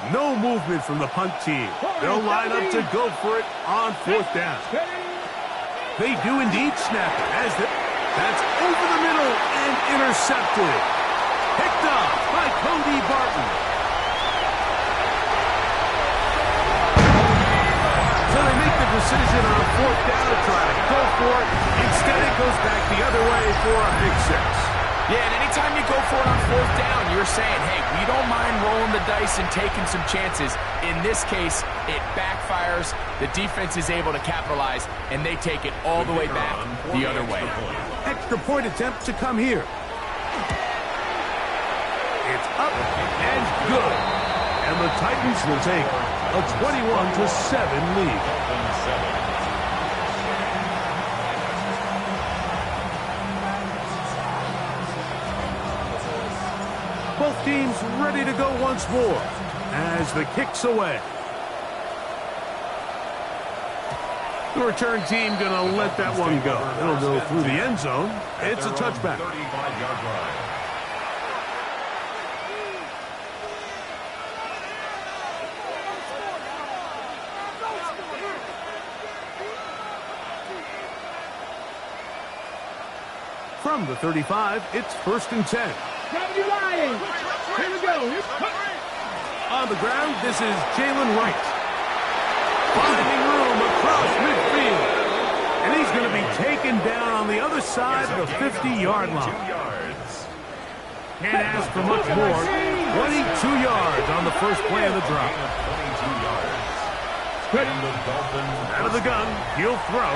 No movement from the punt team. They'll line up to go for it on 4th down. They do indeed snap it. That's over the middle and intercepted. Picked up by Cody Barton. So they make the decision on 4th down to try to go for it. Instead, it goes back the other way for a big 6. Yeah, and anytime you go for it on 4th down, you're saying, hey, we don't mind rolling the dice and taking some chances. In this case, it backfires. The defense is able to capitalize, and they take it all the way back the other way. Extra point attempt to come here. It's up and good. And the Titans will take a 21-7 lead. Both teams ready to go once more as the kick's away. The return team going to let that one go. It'll go through the end zone. It's a touchback. From the 35, it's 1st and 10. Here we go. On the ground, this is Jalen Wright. Finding room across midfield. And he's going to be taken down on the other side of the 50-yard line. Can't ask for much more. 22 yards on the first play of the drop. Out of the gun, he'll throw.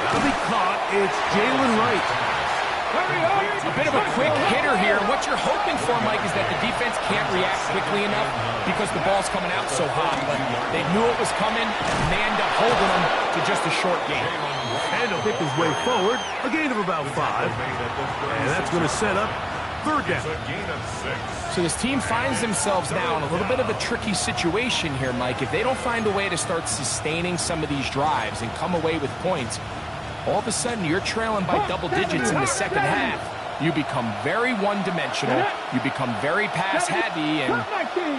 That'll be caught. It's Jalen Wright. A bit of a quick hitter here. What you're hoping for, Mike, is that the defense can't react quickly enough because the ball's coming out so hot. But they knew it was coming, and they end up holding them to just a short gain. And he'll pick his way forward, a gain of about 5. And that's going to set up 3rd down. So this team finds themselves now in a little bit of a tricky situation here, Mike. If they don't find a way to start sustaining some of these drives and come away with points, all of a sudden you're trailing by double digits in the second half. You become very one-dimensional. You become very pass-heavy, and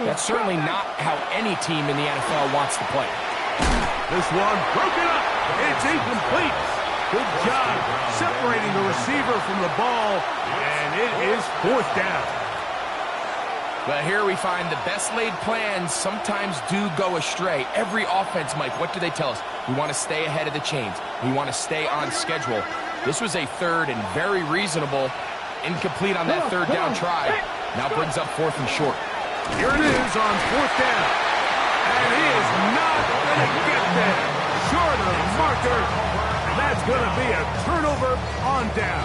that's certainly not how any team in the NFL wants to play. This one broken up. It's incomplete. Good job separating the receiver from the ball, and it is 4th down. But here we find the best laid plans sometimes do go astray. Every offense, Mike, what do they tell us? We want to stay ahead of the chains. We want to stay on schedule. This was a 3rd and very reasonable. Incomplete on that 3rd down try. Now brings up 4th and short. Here it is on 4th down. And he is not going to get there. Short of the marker. And that's going to be a turnover on down.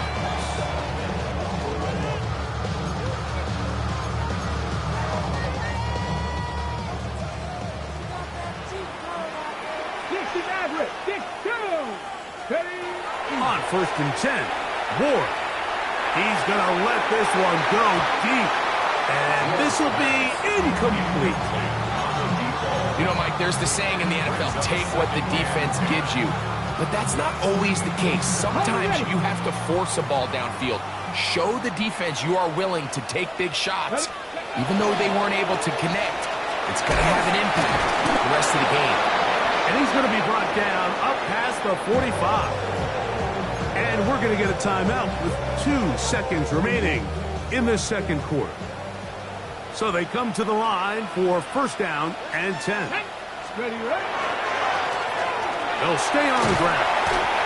On 1st and 10, Ward. He's going to let this one go deep. And this will be incomplete. You know, Mike, there's the saying in the NFL, take what the defense gives you. But that's not always the case. Sometimes you have to force a ball downfield. Show the defense you are willing to take big shots. Even though they weren't able to connect, it's going to have an impact the rest of the game. And he's going to be brought down up past the 45. And we're going to get a timeout with 2 seconds remaining in the second quarter. So they come to the line for 1st down and 10. They'll stay on the ground.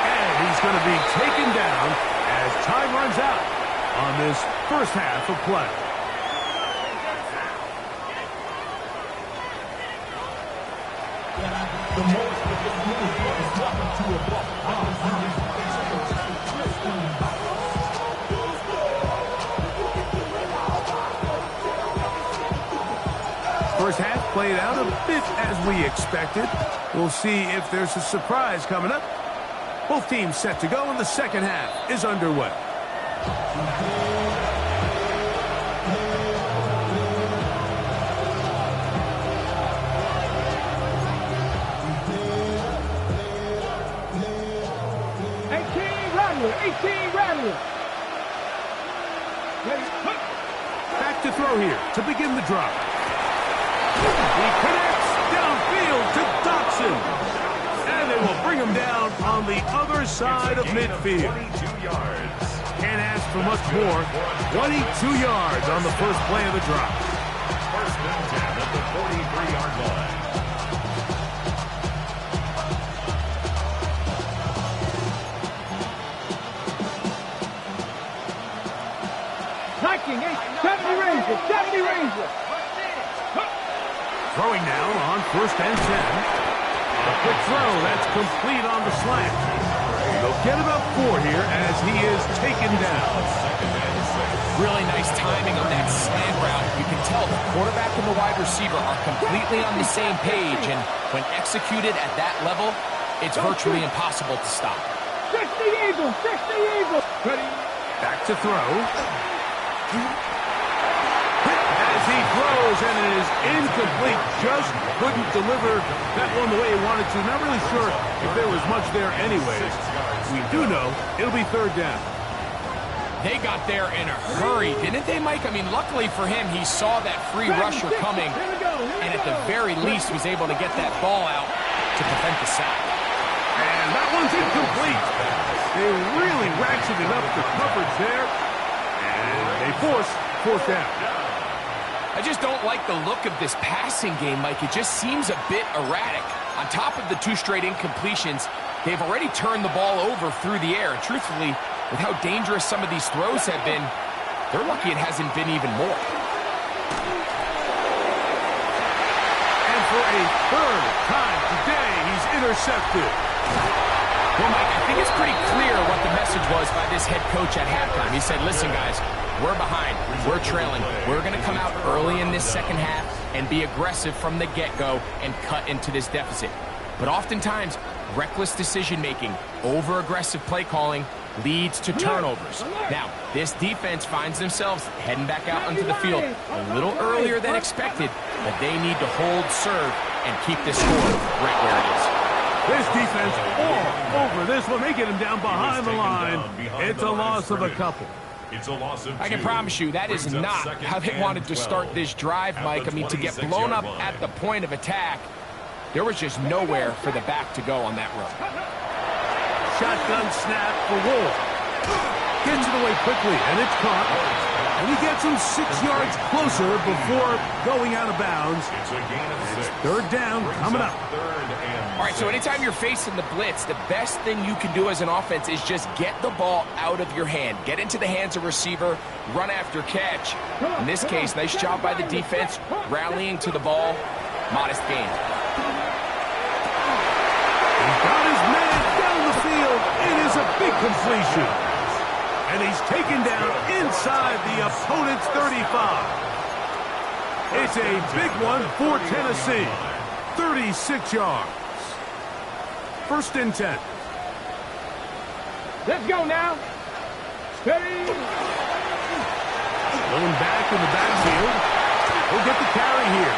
And he's going to be taken down as time runs out on this first half of play. First half played out a bit as we expected. We'll see if there's a surprise coming up. Both teams set to go, and the second half is underway. Back to throw here to begin the drop. He connects downfield to Dotson. And they will bring him down on the other side of midfield. 22 yards. Can't ask for much more. 22 yards on the first play of the drive. First and 10 at the 43-yard line. Liking 70 Rangers, 70 Rangers. Throwing now on first and 10. A quick throw, that's complete on the slant. They'll get about 4 here as he is taken down. Really nice timing on that slant route. You can tell the quarterback and the wide receiver are completely on the same page, and when executed at that level, it's virtually impossible to stop. 60 Eagles, 60 Eagles. Ready? Back to throw. As he throws, and it is incomplete. Just couldn't deliver that one the way he wanted to. Not really sure if there was much there anyways. We do know it'll be third down. They got there in a hurry, didn't they, Mike? I mean, luckily for him, he saw that free rusher coming, and at the very least was able to get that ball out to prevent the sack. And that one's incomplete. They really ratcheted up the coverage there, and they force fourth down. I just don't like the look of this passing game, Mike. It just seems a bit erratic. On top of the 2 straight incompletions, they've already turned the ball over through the air. And truthfully, with how dangerous some of these throws have been, they're lucky it hasn't been even more. And for a third time today, he's intercepted. Well, Mike, I think it's pretty clear what the message was by this head coach at halftime. He said, listen, guys, we're behind. We're trailing. We're going to come out early in this second half and be aggressive from the get-go and cut into this deficit. But oftentimes, reckless decision-making, over-aggressive play calling leads to turnovers. Now, this defense finds themselves heading back out onto the field a little earlier than expected, but they need to hold serve and keep this score right where it is. This defense all over this one. They get him down behind the line. It's a loss of a couple. It's a loss of 2. I can promise you that is not how they wanted to start this drive, Mike. I mean, to get blown up at the point of attack, there was just nowhere for the back to go on that run. Shotgun snap for Wolf. Gets it away quickly, and it's caught. And he gets him 6 yards closer before going out of bounds. It's a gain of 6. Third down coming up. All right, so anytime you're facing the blitz, the best thing you can do as an offense is just get the ball out of your hand. Get into the hands of receiver, run after catch. In this case, nice job by the defense, rallying to the ball. Modest gain. He's got his man down the field. It is a big completion. And he's taken down inside the opponent's 35. It's a big one for Tennessee. 36 yards. First and 10. Let's go now. Steady. Going back in the backfield. He'll get the carry here.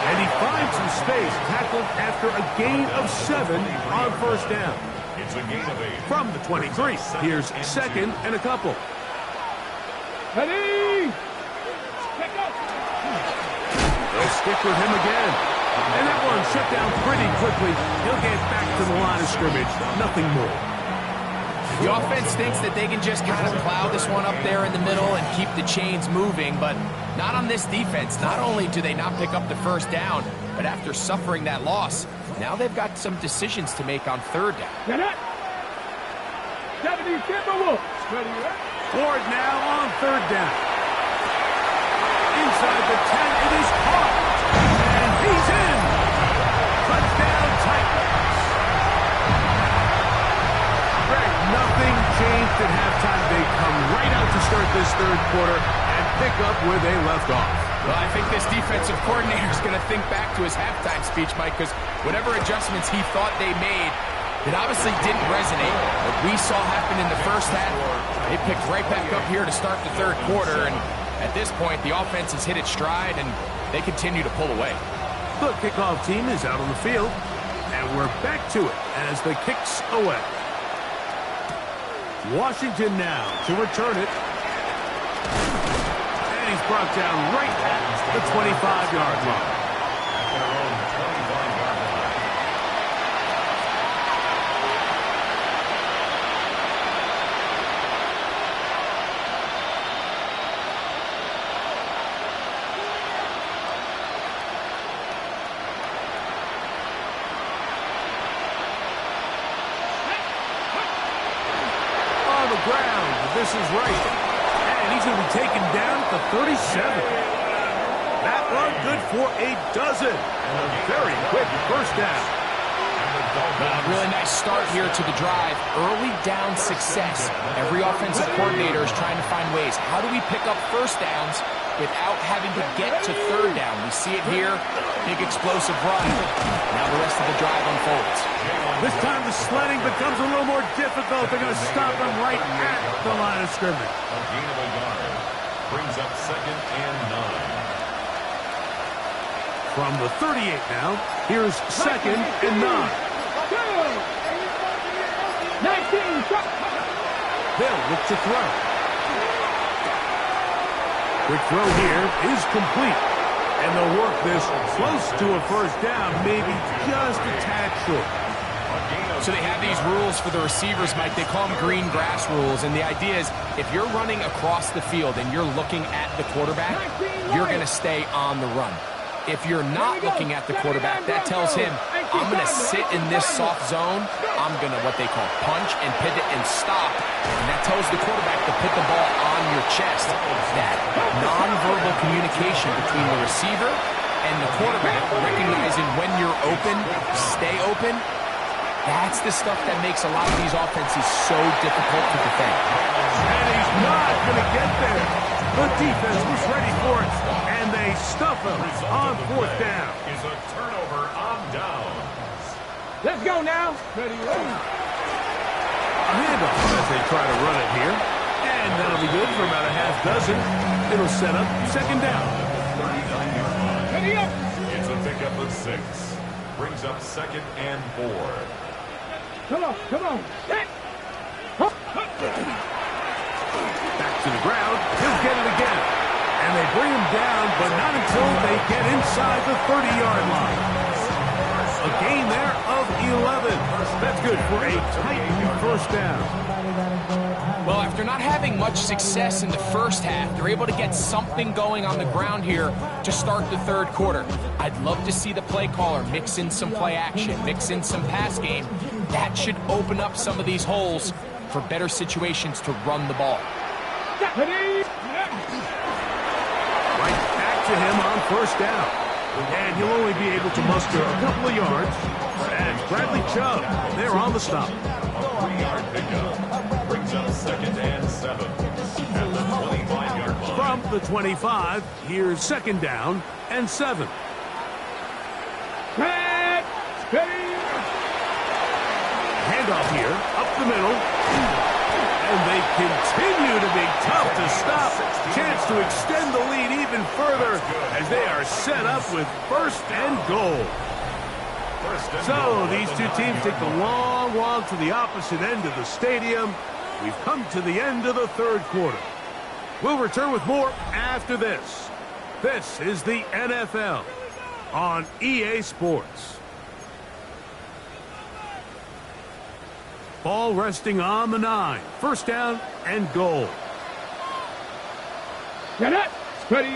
And he finds some space, tackled after a gain of 7 on first down. It's a gain of 8. From the 23. Here's second and a couple. Ready. They'll stick with him again. And that one shut down pretty quickly. He'll get back to the line of scrimmage. Nothing more. The offense thinks that they can just kind of plow this one up there in the middle and keep the chains moving, but not on this defense. Not only do they not pick up the first down, but after suffering that loss, now they've got some decisions to make on third down. Get it. 70 Timberwolves. Ready. Ford now on third down. Inside the 10, it is caught. And he's in. Touchdown Titans. Greg, nothing changed at halftime. They come right out to start this third quarter and pick up where they left off. Well, I think this defensive coordinator is going to think back to his halftime speech, Mike, because whatever adjustments he thought they made, it obviously didn't resonate. What we saw happen in the first half, they picked right back up here to start the third quarter, and at this point, the offense has hit its stride, and they continue to pull away. The kickoff team is out on the field, and we're back to it as the kick's away. Washington now to return it. And he's brought down right at the 25-yard line. their own 25-yard line. On the ground, this is right. And he's going to be taken down at the 37. That run good for a dozen. And a very quick first down. Really nice start here to the drive. Early down success. Every offensive coordinator is trying to find ways. How do we pick up first downs without having to get to third down? We see it here. Big explosive run. Now the rest of the drive unfolds. This time the sledding becomes a little more difficult. They're going to stop him right at the line of scrimmage. A gain of a yard. Brings up 2nd and 9. From the 38 now, here's 2nd and 9. 19. They'll look to throw. Quick throw here is complete. And they'll work this close to a first down, maybe just a tad short. So they have these rules for the receivers, Mike. They call them green grass rules. And the idea is if you're running across the field and you're looking at the quarterback, you're going to stay on the run. If you're not looking at the quarterback, that tells him, I'm going to sit in this soft zone. I'm going to what they call punch and pivot and stop. And that tells the quarterback to put the ball on your chest. That nonverbal communication between the receiver and the quarterback, recognizing when you're open, stay open, that's the stuff that makes a lot of these offenses so difficult to defend. And he's not going to get there. The defense was ready for it, and they stuff him on 4th down. Is a turnover on downs. Let's go now. Ready, ready. A handoff as they try to run it here. And that'll be good for about a half dozen. It'll set up 2nd down. 39-yard line. Ready up. It's a pickup of 6. Brings up 2nd and 4. Come on, come on. Back to the ground. He'll get it again. And they bring him down, but not until they get inside the 30-yard line. A gain there of 11. That's good for a tight first down. Well, after not having much success in the first half, they're able to get something going on the ground here to start the 3rd quarter. I'd love to see the play caller mix in some play action, mix in some pass game. That should open up some of these holes for better situations to run the ball. Ready. Right back to him on 1st down. And he'll only be able to muster a couple of yards. And Bradley Chubb, they're on the stop. A 3-yard pickup. Brings up 2nd and 7. At the 25-yard line. From the 25, here's 2nd down and 7. Pat. Ready. Handoff here, up the middle. And they continue to be tough to stop. Chance to extend the lead even further as they are set up with 1st and goal. So these two teams take the long walk to the opposite end of the stadium. We've come to the end of the 3rd quarter. We'll return with more after this. This is the NFL on EA Sports. Ball resting on the 9. 1st down and goal. Get it. Ready.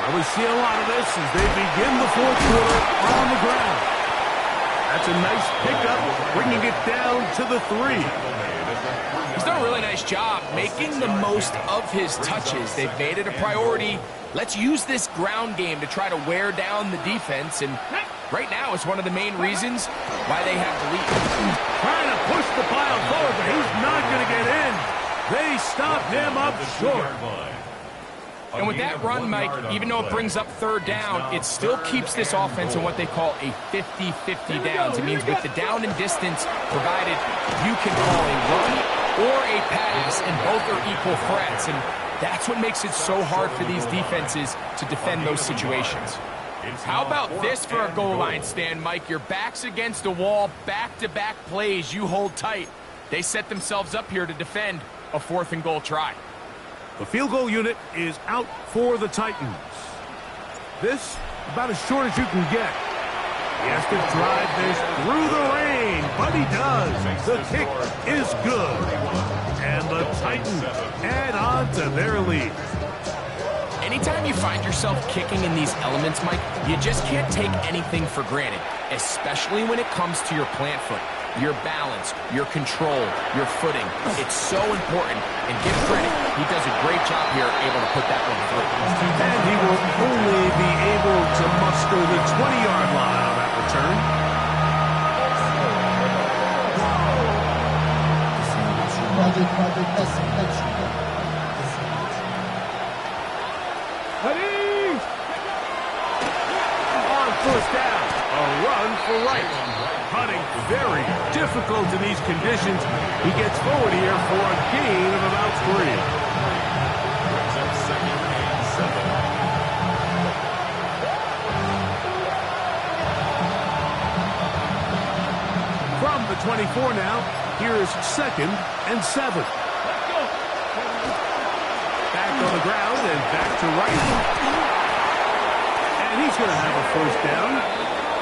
Well, we see a lot of this as they begin the 4th quarter on the ground. That's a nice pickup, bringing it down to the 3. He's done a really nice job making the most of his touches. They've made it a priority. Let's use this ground game to try to wear down the defense, and right now it's one of the main reasons why they have the lead. Trying to push the pile forward, but he's not going to get in. They stopped him up short. And with that run, Mike, even though it brings up 3rd down, it still keeps this offense in what they call a 50-50 downs. It means with the down and distance provided, you can call a run or a pass, and both are equal threats. And that's what makes it so hard for these defenses to defend those situations. How about this for a goal line stand, Mike? Your back's against a wall, back-to-back plays, you hold tight. They set themselves up here to defend a 4th and goal try. The field goal unit is out for the Titans. This About as short as you can get. He has to drive this through the rain, but he does. The kick is good. And the Titans add on to their lead. Anytime you find yourself kicking in these elements, Mike, you just can't take anything for granted, especially when it comes to your plant foot, your balance, your control, your footing. It's so important, and give credit. He does a great job here able to put that one through. And he will only be able to muster the 20-yard line on that return. Ready? On first down, a run for right. Hunting very difficult in these conditions. He gets forward here for a gain of about 3. Brings up second and 7. From the 24 now, here's second and 7. Back on the ground and back to right. And he's going to have a first down.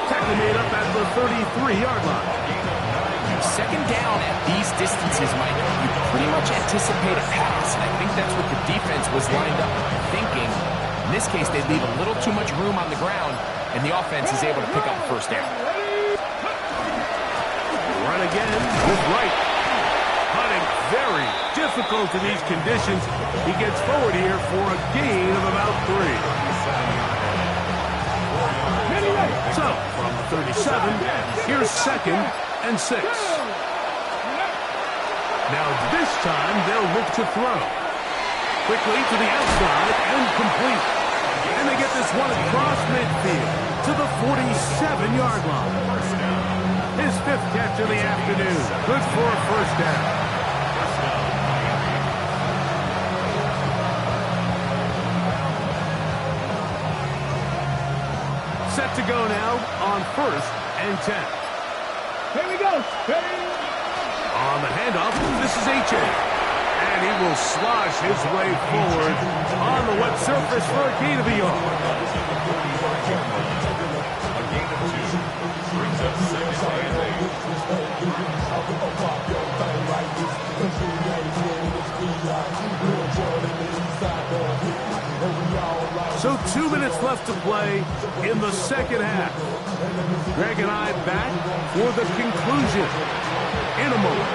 Tackle made up at the 33-yard line. Second down at these distances, Mike, you pretty much anticipate a pass, and I think that's what the defense was lined up thinking. In this case, they leave a little too much room on the ground, and the offense is able to pick up a first down. Run again with right. Hunting very difficult in these conditions. He gets forward here for a gain of about 3. So, from the 37, here's second and 6. Now this time, they'll look to throw. Quickly to the outside and complete. And they get this one across midfield to the 47-yard line. His 5th catch of the afternoon. Good for a first down. Set to go now on first and 10. Here we go. Ready? On the handoff, this is H.A. And he will slosh his way forward on the wet surface for a gain of a yard. A gain of 2. Brings up second and 8. So 2 minutes left to play in the second half. Greg and I back for the conclusion in a moment.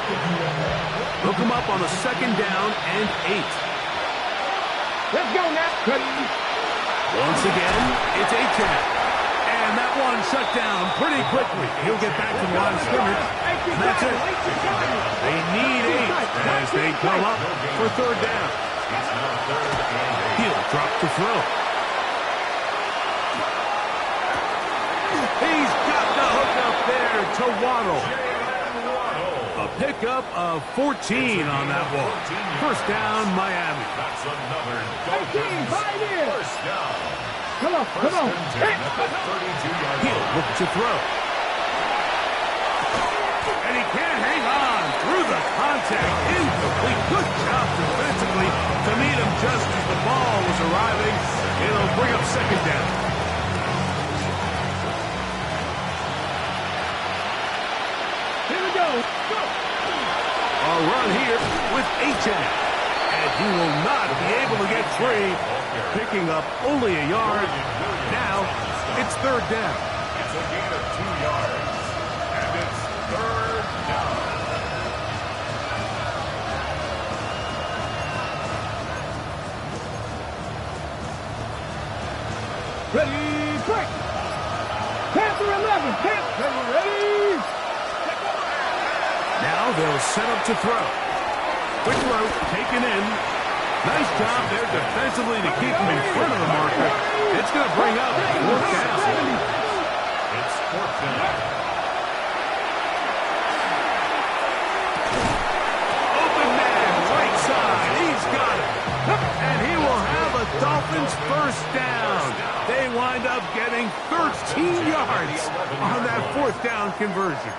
Look him up on a second down and 8. Let's go now. Ready? Once again, it's A-Chan. And that one shut down pretty quickly. He'll get back to the line of scrimmage. And that's it. They need 8 as they come up for third down. He'll drop to throw. He's got the hook up there to Waddle. A pickup of 14 on that one. First down, Miami. That's another First down. Come on, come on. He'll look to throw. And he can't hang on through the contact. Incomplete. Good job defensively to meet him just as the ball was arriving. It'll bring up second down. Here we go. Go. A run here with H.A. And he will not be able to get free. Picking up only a yard. Now it's third down. It's a gain of 2 yards. And it's third down. Ready, break. Panther 11. Panther ready. Now they'll set up to throw. Quick throw taken in. Nice job there defensively to keep him in front of the marker. It's going to bring up fourth down. It's fourth down. Open man, right side. He's got it. And he will have a Dolphins first down. They wind up getting 13 yards on that fourth down conversion.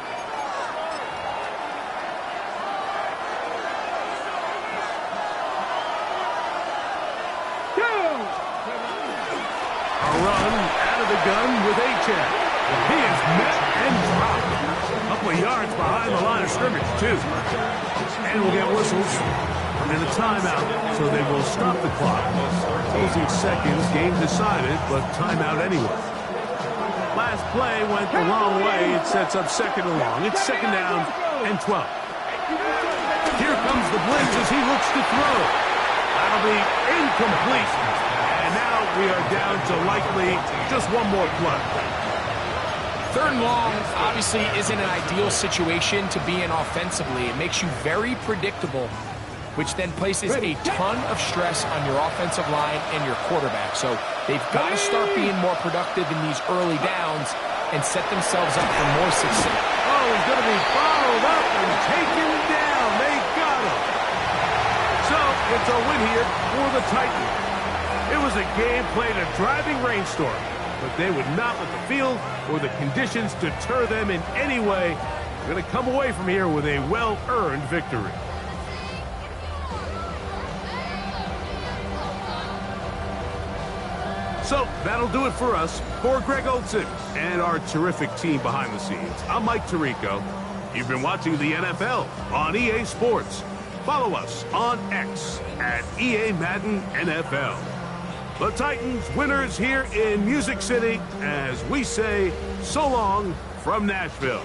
A run out of the gun with H.F. He is met and dropped. A couple of yards behind the line of scrimmage, too. And we'll get whistles and a timeout, so they will stop the clock. Closing seconds, game decided, but timeout anyway. Last play went the wrong way. It sets up second and long. It's second down and 12. Here comes the blitz as he looks to throw. That'll be incomplete. And now we are down to likely just one more play. Third and long obviously isn't an ideal situation to be in offensively. It makes you very predictable, which then places a ton of stress on your offensive line and your quarterback. So they've got to start being more productive in these early downs and set themselves up for more success. Oh, he's going to be followed up and taken down. They got him. So it's a win here for the Titans. It was a game played in a driving rainstorm, but they would not let the field or the conditions deter them in any way. They're going to come away from here with a well-earned victory. So that'll do it for us. For Greg Olson and our terrific team behind the scenes, I'm Mike Tirico. You've been watching the NFL on EA Sports. Follow us on X at EA Madden NFL. The Titans winners here in Music City as we say so long from Nashville.